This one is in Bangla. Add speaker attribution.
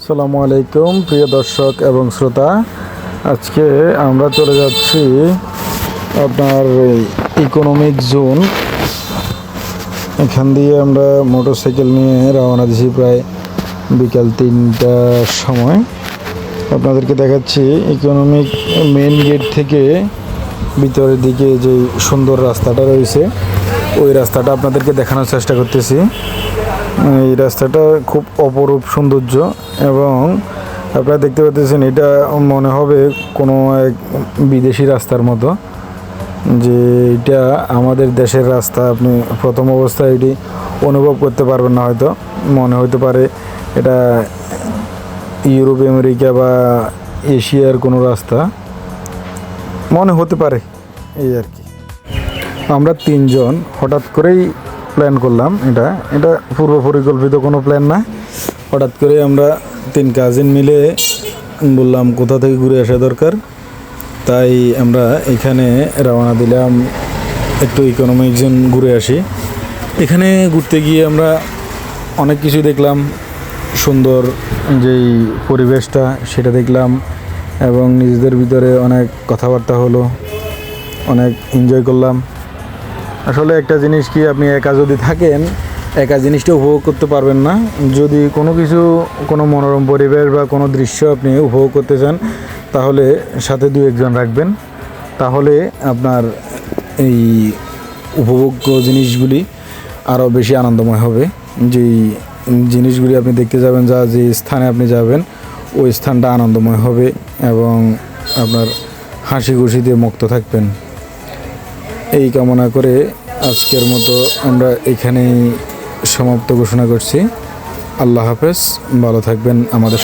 Speaker 1: আসসালামু আলাইকুম প্রিয় দর্শক এবং শ্রোতা। আজকে আমরা চলে যাচ্ছি আপনার ইকোনমিক জোন। এখান দিয়ে আমরা মোটরসাইকেল নিয়ে রওনা দিয়েছি প্রায় বিকাল 3টার সময়। আপনাদেরকে দেখাচ্ছি ইকোনমিক মেন গেট থেকে ভিতরের দিকে যে সুন্দর রাস্তাটা রয়েছে, ওই রাস্তাটা আপনাদেরকে দেখানোর চেষ্টা করতেছি। এই রাস্তাটা খুব অপরূপ সৌন্দর্য এবং আপনারা দেখতে পাচ্ছেন এটা মনে হবে কোনো এক বিদেশি রাস্তার মতো, যে এটা আমাদের দেশের রাস্তা। আপনি প্রথম অবস্থায় এটি অনুভব করতে পারবেন না, হয়তো মনে হতে পারে এটা ইউরোপ আমেরিকা বা এশিয়ার কোনো রাস্তা মনে হতে পারে, এই আর কি। আমরা তিনজন হঠাৎ করেই প্ল্যান করলাম, এটা পূর্ব পরিকল্পিত কোনো প্ল্যান না। হঠাৎ করে আমরা 3 কাজিন মিলে বললাম কোথা থেকে ঘুরে আসা দরকার, তাই আমরা এখানে রওনা দিলাম একটু ইকোনমিক জোন ঘুরে আসি। এখানে ঘুরতে গিয়ে আমরা অনেক কিছু দেখলাম, সুন্দর যেই পরিবেশটা সেটা দেখলাম এবং নিজেদের ভিতরে অনেক কথাবার্তা হলো, অনেক এনজয় করলাম। আসলে একটা জিনিস কি, আপনি একা যদি থাকেন একা জিনিসটা উপভোগ করতে পারবেন না। যদি কোনো কিছু, কোনো মনোরম পরিবেশ বা কোনো দৃশ্য আপনি উপভোগ করতে চান, তাহলে সাথে 2-1 জন রাখবেন, তাহলে আপনার এই উপভোগ্য জিনিসগুলি আরও বেশি আনন্দময় হবে। যেই জিনিসগুলি আপনি দেখতে যাবেন, যে স্থানে আপনি যাবেন ওই স্থানটা আনন্দময় হবে এবং আপনার হাসি খুশিতে মুক্ত থাকবেন। এই কামনা করে আজকের মতো আমরা এখানেই সমাপ্ত ঘোষণা করছি। আল্লাহ হাফেজ, ভালো থাকবেন আমাদের